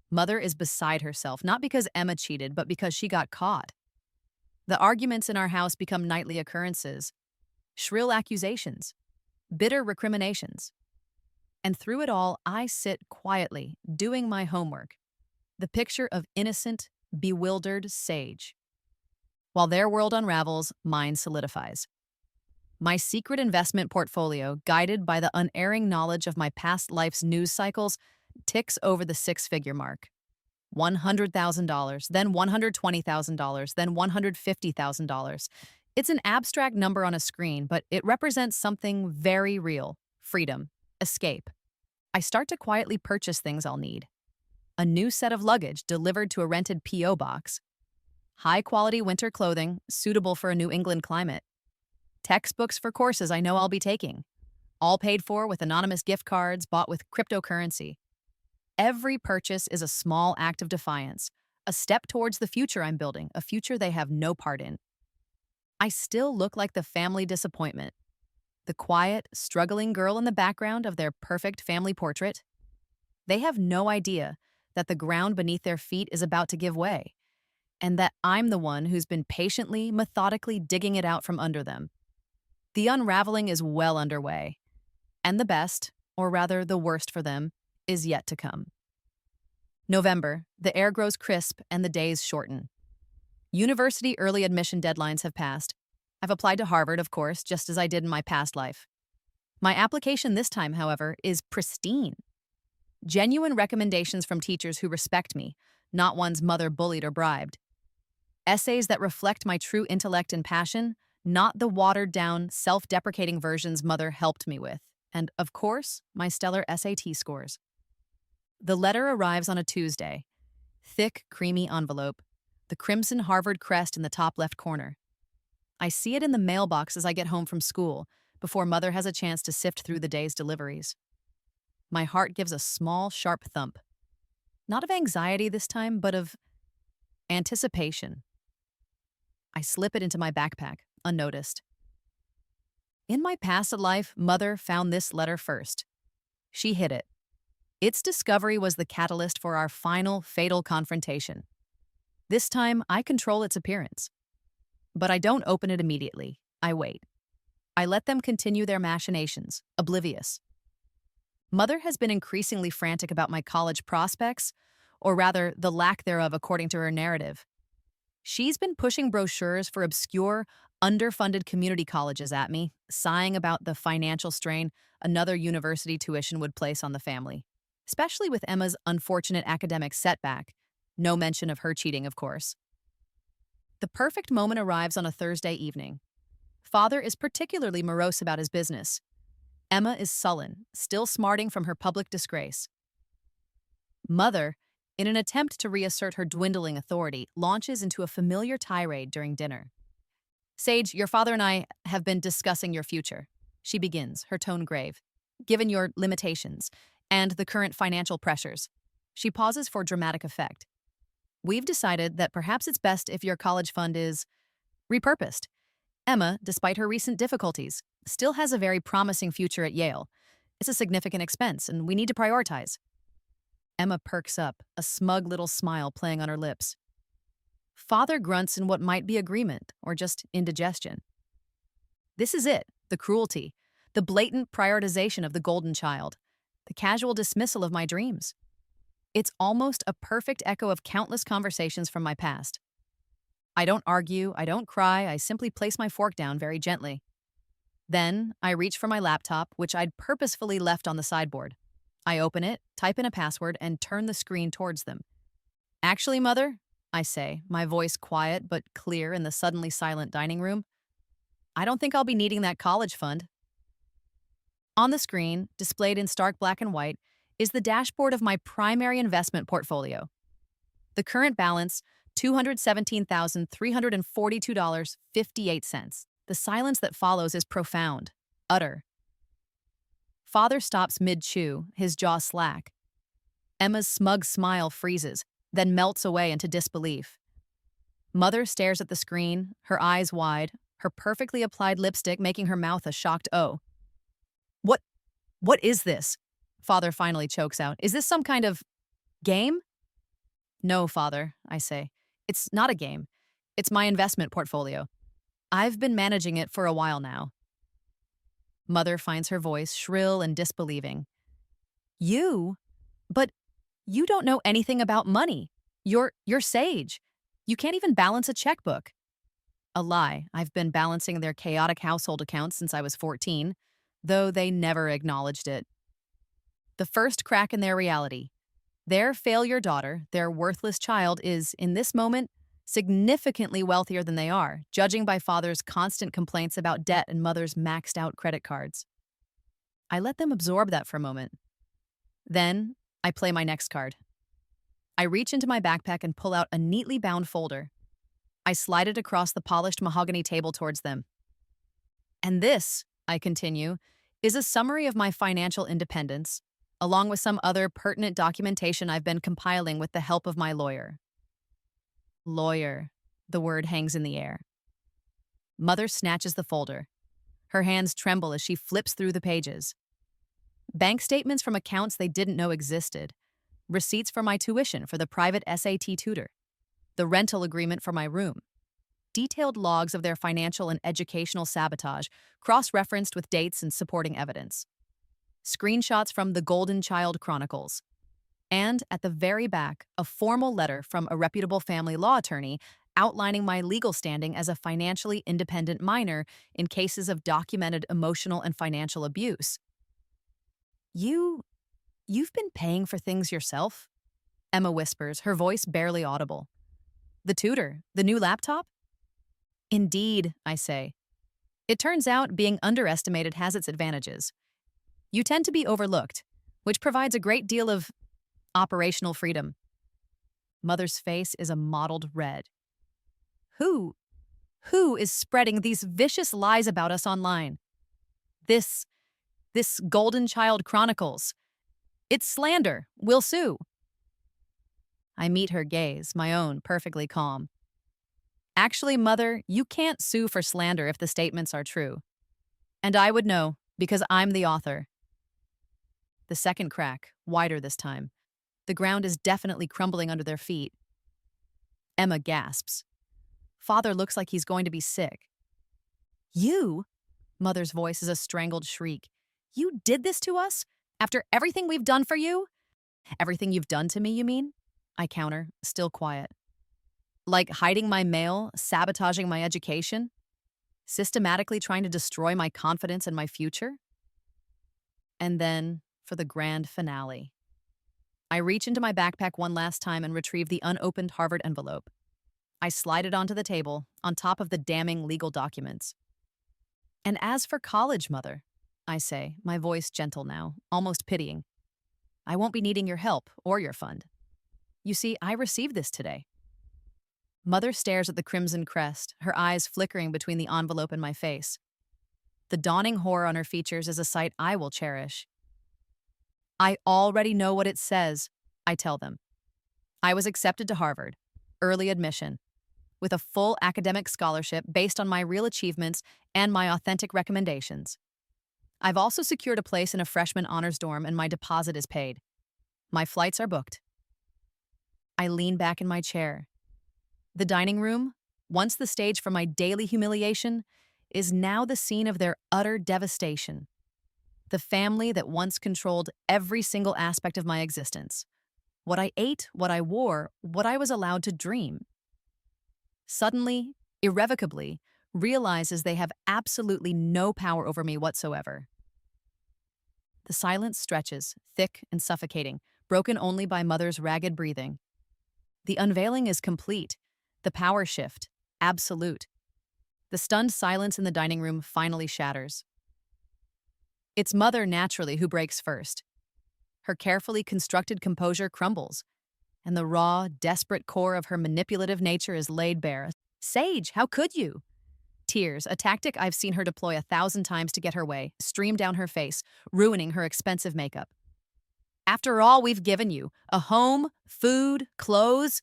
Mother is beside herself, not because Emma cheated, but because she got caught. The arguments in our house become nightly occurrences, shrill accusations, bitter recriminations. And through it all, I sit quietly, doing my homework, the picture of innocent, bewildered sage. While their world unravels, mine solidifies. My secret investment portfolio, guided by the unerring knowledge of my past life's news cycles, ticks over the six-figure mark. $100,000, then $120,000, then $150,000. It's an abstract number on a screen, but it represents something very real: freedom, escape. I start to quietly purchase things I'll need. A new set of luggage delivered to a rented P.O. box. High-quality winter clothing suitable for a New England climate. Textbooks for courses I know I'll be taking. All paid for with anonymous gift cards bought with cryptocurrency. Every purchase is a small act of defiance, a step towards the future I'm building, a future they have no part in. I still look like the family disappointment, the quiet, struggling girl in the background of their perfect family portrait. They have no idea that the ground beneath their feet is about to give way, and that I'm the one who's been patiently, methodically digging it out from under them. The unraveling is well underway, and the best, or rather the worst for them, is yet to come. November, the air grows crisp and the days shorten. University early admission deadlines have passed. I've applied to Harvard, of course, just as I did in my past life. My application this time, however, is pristine. Genuine recommendations from teachers who respect me, not ones mother bullied or bribed. Essays that reflect my true intellect and passion, not the watered-down, self-deprecating versions mother helped me with. And, of course, my stellar SAT scores. The letter arrives on a Tuesday. Thick, creamy envelope, the crimson Harvard crest in the top left corner. I see it in the mailbox as I get home from school, before mother has a chance to sift through the day's deliveries. My heart gives a small, sharp thump. Not of anxiety this time, but of anticipation. I slip it into my backpack, unnoticed. In my past life, mother found this letter first. She hid it. Its discovery was the catalyst for our final, fatal confrontation. This time, I control its appearance. But I don't open it immediately. I wait. I let them continue their machinations, oblivious. Mother has been increasingly frantic about my college prospects, or rather, the lack thereof according to her narrative. She's been pushing brochures for obscure, underfunded community colleges at me, sighing about the financial strain another university tuition would place on the family, especially with Emma's unfortunate academic setback. No mention of her cheating, of course. The perfect moment arrives on a Thursday evening. Father is particularly morose about his business. Emma is sullen, still smarting from her public disgrace. Mother, in an attempt to reassert her dwindling authority, launches into a familiar tirade during dinner. "Sage, your father and I have been discussing your future," she begins, her tone grave. "Given your limitations and the current financial pressures." She pauses for dramatic effect. "We've decided that perhaps it's best if your college fund is repurposed. Emma, despite her recent difficulties, still has a very promising future at Yale. It's a significant expense, and we need to prioritize." Emma perks up, a smug little smile playing on her lips. Father grunts in what might be agreement, or just indigestion. This is it, the cruelty, the blatant prioritization of the golden child, the casual dismissal of my dreams. It's almost a perfect echo of countless conversations from my past. I don't argue, I don't cry, I simply place my fork down very gently. Then, I reach for my laptop, which I'd purposefully left on the sideboard. I open it, type in a password, and turn the screen towards them. "Actually, Mother," I say, my voice quiet but clear in the suddenly silent dining room, "I don't think I'll be needing that college fund." On the screen, displayed in stark black and white, is the dashboard of my primary investment portfolio. The current balance, $217,342.58. The silence that follows is profound, utter. Father stops mid-chew, his jaw slack. Emma's smug smile freezes, then melts away into disbelief. Mother stares at the screen, her eyes wide, her perfectly applied lipstick making her mouth a shocked O. What, what is this? Father finally chokes out. Is this some kind of game? No, Father, I say. It's not a game. It's my investment portfolio. I've been managing it for a while now. Mother finds her voice shrill and disbelieving. You? But you don't know anything about money. You're sage. You can't even balance a checkbook. A lie. I've been balancing their chaotic household accounts since I was 14, though they never acknowledged it. The first crack in their reality. Their failure daughter, their worthless child, is, in this moment, significantly wealthier than they are, judging by father's constant complaints about debt and mother's maxed out credit cards. I let them absorb that for a moment. Then, I play my next card. I reach into my backpack and pull out a neatly bound folder. I slide it across the polished mahogany table towards them. And this, I continue, is a summary of my financial independence, along with some other pertinent documentation I've been compiling with the help of my lawyer. Lawyer. The word hangs in the air. Mother snatches the folder. Her hands tremble as she flips through the pages. Bank statements from accounts they didn't know existed. Receipts for my tuition for the private SAT tutor. The rental agreement for my room. Detailed logs of their financial and educational sabotage, cross-referenced with dates and supporting evidence. Screenshots from the Golden Child Chronicles. And, at the very back, a formal letter from a reputable family law attorney outlining my legal standing as a financially independent minor in cases of documented emotional and financial abuse. You've been paying for things yourself? Emma whispers, her voice barely audible. The tutor, the new laptop? Indeed, I say. It turns out being underestimated has its advantages. You tend to be overlooked, which provides a great deal of operational freedom. Mother's face is a mottled red. Who is spreading these vicious lies about us online? This Golden Child Chronicles. It's slander. We'll sue. I meet her gaze, my own perfectly calm. Actually, Mother, you can't sue for slander if the statements are true. And I would know, because I'm the author. The second crack, wider this time. The ground is definitely crumbling under their feet. Emma gasps. Father looks like he's going to be sick. You? Mother's voice is a strangled shriek. You did this to us? After everything we've done for you? Everything you've done to me, you mean? I counter, still quiet. Like hiding my mail, sabotaging my education? Systematically trying to destroy my confidence in my future? And then, for the grand finale. I reach into my backpack one last time and retrieve the unopened Harvard envelope. I slide it onto the table, on top of the damning legal documents. And as for college, Mother, I say, my voice gentle now, almost pitying, I won't be needing your help or your fund. You see, I received this today. Mother stares at the crimson crest, her eyes flickering between the envelope and my face. The dawning horror on her features is a sight I will cherish. I already know what it says, I tell them. I was accepted to Harvard, early admission, with a full academic scholarship based on my real achievements and my authentic recommendations. I've also secured a place in a freshman honors dorm and my deposit is paid. My flights are booked. I lean back in my chair. The dining room, once the stage for my daily humiliation, is now the scene of their utter devastation. The family that once controlled every single aspect of my existence. What I ate, what I wore, what I was allowed to dream. Suddenly, irrevocably, realizes they have absolutely no power over me whatsoever. The silence stretches, thick and suffocating, broken only by Mother's ragged breathing. The unveiling is complete, the power shift, absolute. The stunned silence in the dining room finally shatters. It's Mother, naturally, who breaks first. Her carefully constructed composure crumbles, and the raw, desperate core of her manipulative nature is laid bare. Sage, how could you? Tears, a tactic I've seen her deploy 1,000 times to get her way, stream down her face, ruining her expensive makeup. After all we've given you, a home, food, clothes,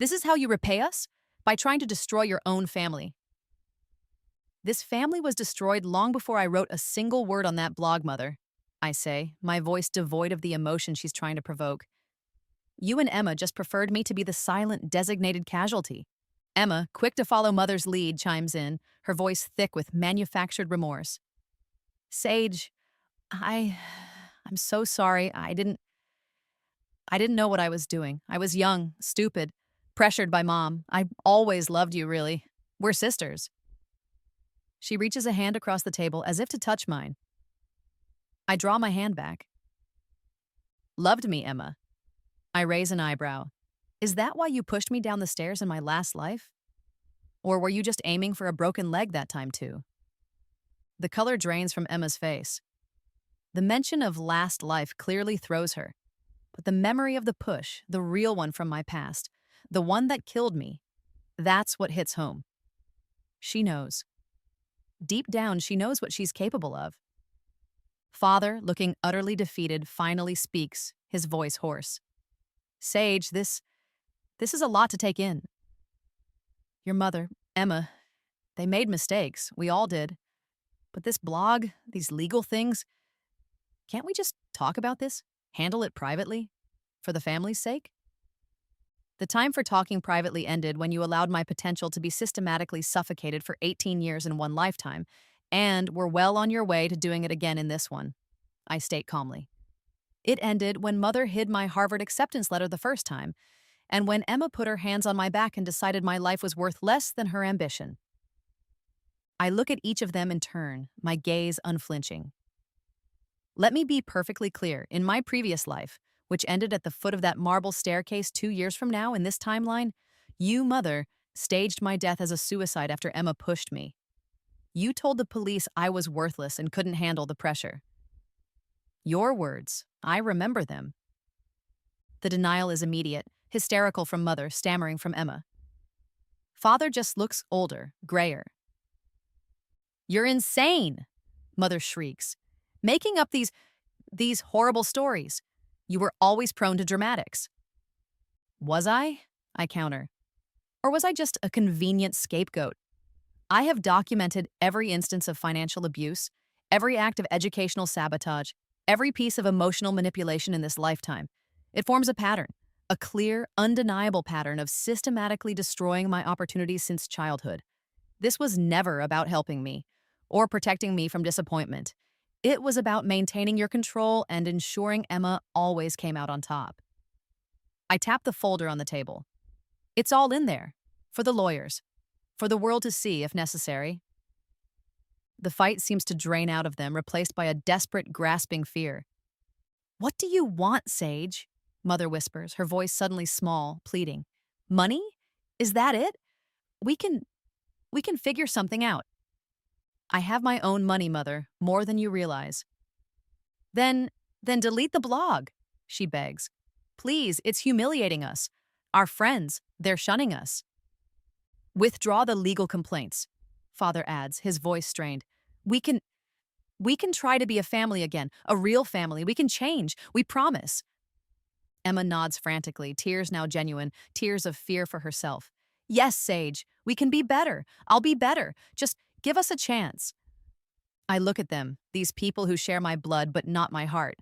this is how you repay us? By trying to destroy your own family. This family was destroyed long before I wrote a single word on that blog, Mother, I say, my voice devoid of the emotion she's trying to provoke. You and Emma just preferred me to be the silent, designated casualty. Emma, quick to follow Mother's lead, chimes in, her voice thick with manufactured remorse. Sage, I'm so sorry. I didn't know what I was doing. I was young, stupid, pressured by Mom. I always loved you, really. We're sisters. She reaches a hand across the table as if to touch mine. I draw my hand back. Loved me, Emma. I raise an eyebrow. Is that why you pushed me down the stairs in my last life? Or were you just aiming for a broken leg that time too? The color drains from Emma's face. The mention of last life clearly throws her. But the memory of the push, the real one from my past, the one that killed me, that's what hits home. She knows. Deep down, she knows what she's capable of. Father, looking utterly defeated, finally speaks, his voice hoarse. Sage, this is a lot to take in. Your mother, Emma, they made mistakes. We all did. But this blog, these legal things, can't we just talk about this? Handle it privately? For the family's sake? The time for talking privately ended when you allowed my potential to be systematically suffocated for 18 years in one lifetime, and were well on your way to doing it again in this one, I state calmly. It ended when Mother hid my Harvard acceptance letter the first time, and when Emma put her hands on my back and decided my life was worth less than her ambition. I look at each of them in turn, my gaze unflinching. Let me be perfectly clear. In my previous life, which ended at the foot of that marble staircase 2 years from now in this timeline, you, Mother, staged my death as a suicide after Emma pushed me. You told the police I was worthless and couldn't handle the pressure. Your words, I remember them. The denial is immediate, hysterical from Mother, stammering from Emma. Father just looks older, grayer. You're insane, Mother shrieks. Making up these horrible stories. You were always prone to dramatics. Was I? I counter. Or was I just a convenient scapegoat? I have documented every instance of financial abuse, every act of educational sabotage, every piece of emotional manipulation in this lifetime. It forms a pattern, a clear, undeniable pattern of systematically destroying my opportunities since childhood. This was never about helping me or protecting me from disappointment. It was about maintaining your control and ensuring Emma always came out on top. I tap the folder on the table. It's all in there, for the lawyers, for the world to see if necessary. The fight seems to drain out of them, replaced by a desperate, grasping fear. What do you want, Sage? Mother whispers, her voice suddenly small, pleading. Money? Is that it? We can figure something out. I have my own money, Mother, more than you realize. Then delete the blog, she begs. Please, it's humiliating us. Our friends, they're shunning us. Withdraw the legal complaints, Father adds, his voice strained. We can try to be a family again, a real family. We can change, we promise. Emma nods frantically, tears now genuine, tears of fear for herself. Yes, Sage, we can be better. I'll be better. Just give us a chance. I look at them, these people who share my blood but not my heart.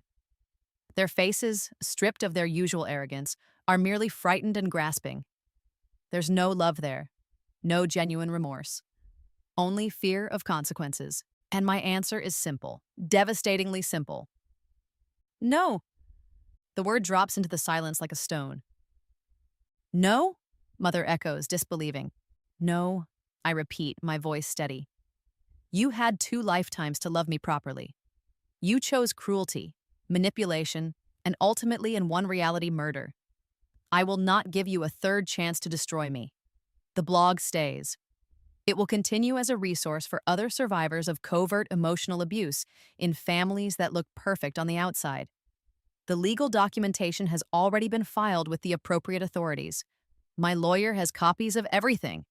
Their faces, stripped of their usual arrogance, are merely frightened and grasping. There's no love there, no genuine remorse. Only fear of consequences. And my answer is simple, devastatingly simple. No. The word drops into the silence like a stone. No? Mother echoes, disbelieving. No, I repeat, my voice steady. You had 2 lifetimes to love me properly. You chose cruelty, manipulation, and ultimately in one reality, murder. I will not give you a 3rd chance to destroy me. The blog stays. It will continue as a resource for other survivors of covert emotional abuse in families that look perfect on the outside. The legal documentation has already been filed with the appropriate authorities. My lawyer has copies of everything.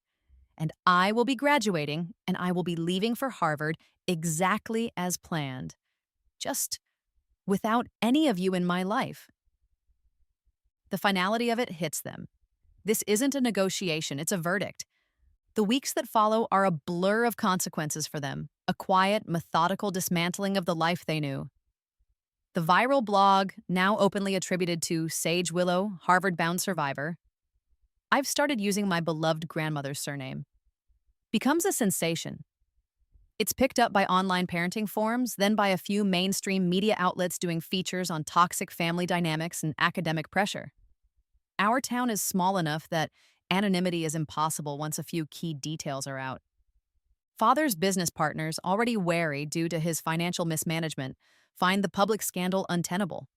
And I will be graduating and I will be leaving for Harvard exactly as planned. Just without any of you in my life. The finality of it hits them. This isn't a negotiation, it's a verdict. The weeks that follow are a blur of consequences for them, a quiet, methodical dismantling of the life they knew. The viral blog, now openly attributed to Sage Willow, Harvard-bound survivor, I've started using my beloved grandmother's surname, becomes a sensation. It's picked up by online parenting forums, then by a few mainstream media outlets doing features on toxic family dynamics and academic pressure. Our town is small enough that anonymity is impossible once a few key details are out. Father's business partners, already wary due to his financial mismanagement, find the public scandal untenable.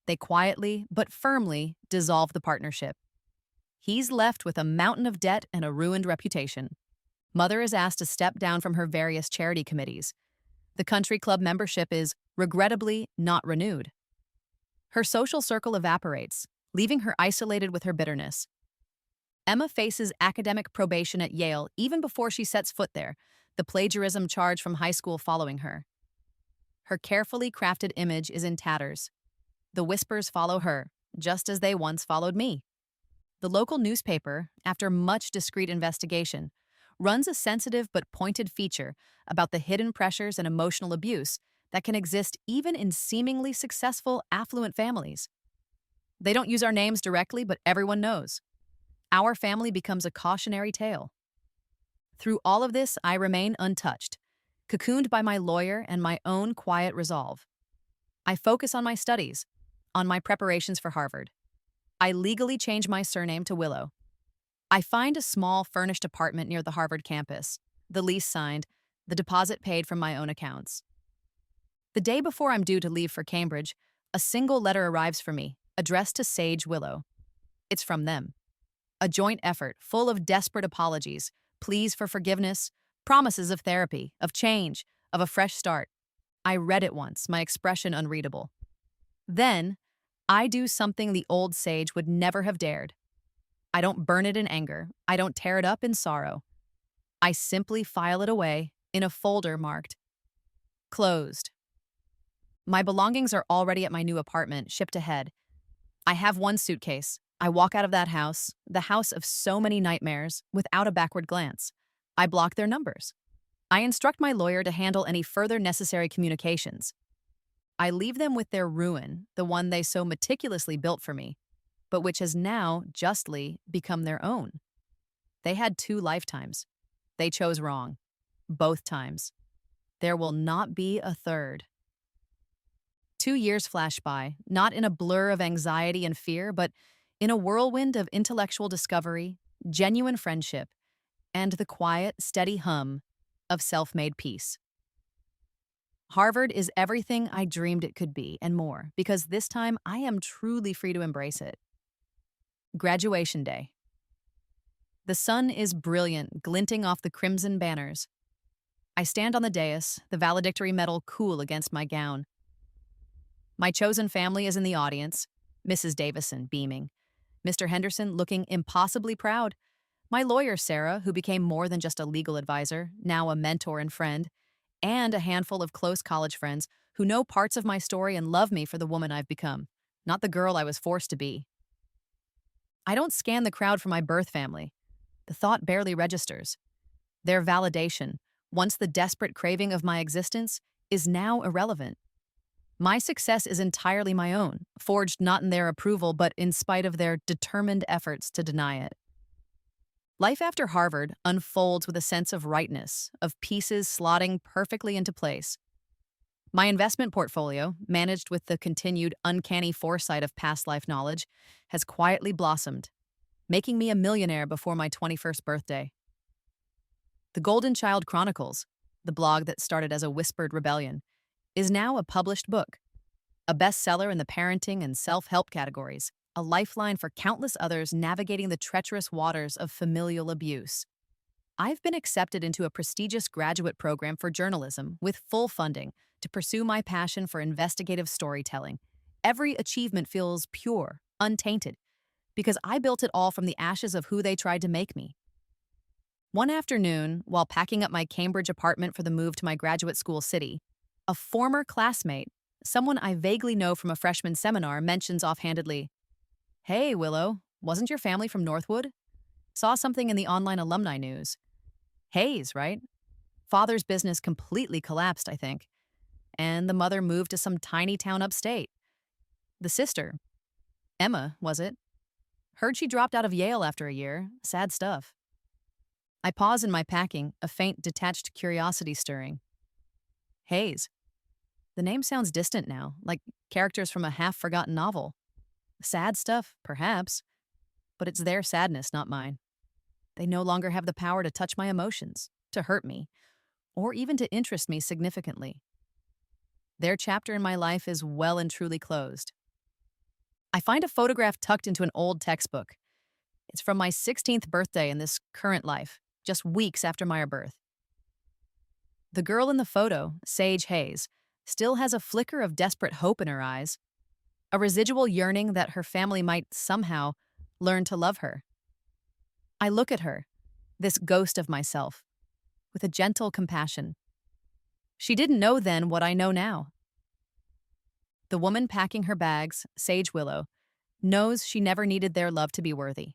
They quietly, but firmly, dissolve the partnership. He's left with a mountain of debt and a ruined reputation. Mother is asked to step down from her various charity committees. The country club membership is, regrettably, not renewed. Her social circle evaporates, leaving her isolated with her bitterness. Emma faces academic probation at Yale even before she sets foot there, the plagiarism charge from high school following her. Her carefully crafted image is in tatters. The whispers follow her, just as they once followed me. The local newspaper, after much discreet investigation, runs a sensitive but pointed feature about the hidden pressures and emotional abuse that can exist even in seemingly successful, affluent families. They don't use our names directly, but everyone knows. Our family becomes a cautionary tale. Through all of this, I remain untouched, cocooned by my lawyer and my own quiet resolve. I focus on my studies, on my preparations for Harvard. I legally change my surname to Willow. I find a small, furnished apartment near the Harvard campus, the lease signed, the deposit paid from my own accounts. The day before I'm due to leave for Cambridge, a single letter arrives for me, addressed to Sage Willow. It's from them. A joint effort, full of desperate apologies, pleas for forgiveness, promises of therapy, of change, of a fresh start. I read it once, my expression unreadable. Then, I do something the old Sage would never have dared. I don't burn it in anger. I don't tear it up in sorrow. I simply file it away in a folder marked closed. My belongings are already at my new apartment, shipped ahead. I have one suitcase. I walk out of that house, the house of so many nightmares, without a backward glance. I block their numbers. I instruct my lawyer to handle any further necessary communications. I leave them with their ruin, the one they so meticulously built for me, but which has now, justly, become their own. They had 2 lifetimes. They chose wrong. Both times. There will not be a third. 2 years flash by, not in a blur of anxiety and fear, but in a whirlwind of intellectual discovery, genuine friendship, and the quiet, steady hum of self-made peace. Harvard is everything I dreamed it could be, and more, because this time I am truly free to embrace it. Graduation day. The sun is brilliant, glinting off the crimson banners. I stand on the dais, the valedictory medal cool against my gown. My chosen family is in the audience, Mrs. Davison beaming, Mr. Henderson looking impossibly proud, my lawyer Sarah, who became more than just a legal advisor, now a mentor and friend, and a handful of close college friends who know parts of my story and love me for the woman I've become, not the girl I was forced to be. I don't scan the crowd for my birth family. The thought barely registers. Their validation, once the desperate craving of my existence, is now irrelevant. My success is entirely my own, forged not in their approval but in spite of their determined efforts to deny it. Life after Harvard unfolds with a sense of rightness, of pieces slotting perfectly into place. My investment portfolio, managed with the continued uncanny foresight of past life knowledge, has quietly blossomed, making me a millionaire before my 21st birthday. The Golden Child Chronicles, the blog that started as a whispered rebellion, is now a published book, a bestseller in the parenting and self-help categories, a lifeline for countless others navigating the treacherous waters of familial abuse. I've been accepted into a prestigious graduate program for journalism with full funding to pursue my passion for investigative storytelling. Every achievement feels pure, untainted, because I built it all from the ashes of who they tried to make me. One afternoon, while packing up my Cambridge apartment for the move to my graduate school city, a former classmate, someone I vaguely know from a freshman seminar, mentions offhandedly, "Hey, Willow, wasn't your family from Northwood? Saw something in the online alumni news." Hayes, right? Father's business completely collapsed, I think, and the mother moved to some tiny town upstate. The sister, Emma, was it? Heard she dropped out of Yale after a year. Sad stuff. I pause in my packing, a faint, detached curiosity stirring. Hayes. The name sounds distant now, like characters from a half-forgotten novel. Sad stuff, perhaps, but it's their sadness, not mine. They no longer have the power to touch my emotions, to hurt me, or even to interest me significantly. Their chapter in my life is well and truly closed. I find a photograph tucked into an old textbook. It's from my 16th birthday in this current life, just weeks after my birth. The girl in the photo, Sage Hayes, still has a flicker of desperate hope in her eyes, a residual yearning that her family might somehow learn to love her. I look at her, this ghost of myself, with a gentle compassion. She didn't know then what I know now. The woman packing her bags, Sage Willow, knows she never needed their love to be worthy.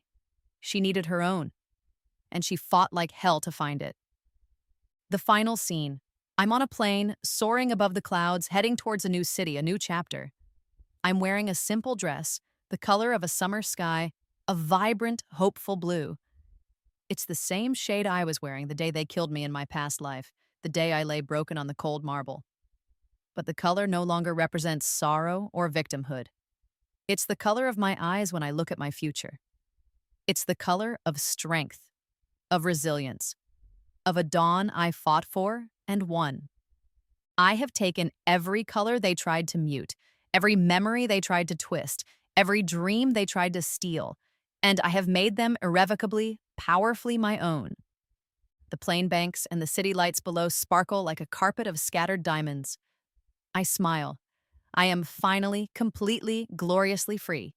She needed her own, and she fought like hell to find it. The final scene. I'm on a plane, soaring above the clouds, heading towards a new city, a new chapter. I'm wearing a simple dress, the color of a summer sky, a vibrant, hopeful blue. It's the same shade I was wearing the day they killed me in my past life, the day I lay broken on the cold marble. But the color no longer represents sorrow or victimhood. It's the color of my eyes when I look at my future. It's the color of strength, of resilience, of a dawn I fought for and won. I have taken every color they tried to mute, every memory they tried to twist, every dream they tried to steal, and I have made them irrevocably, powerfully my own. The plain banks and the city lights below sparkle like a carpet of scattered diamonds. I smile. I am finally, completely, gloriously free.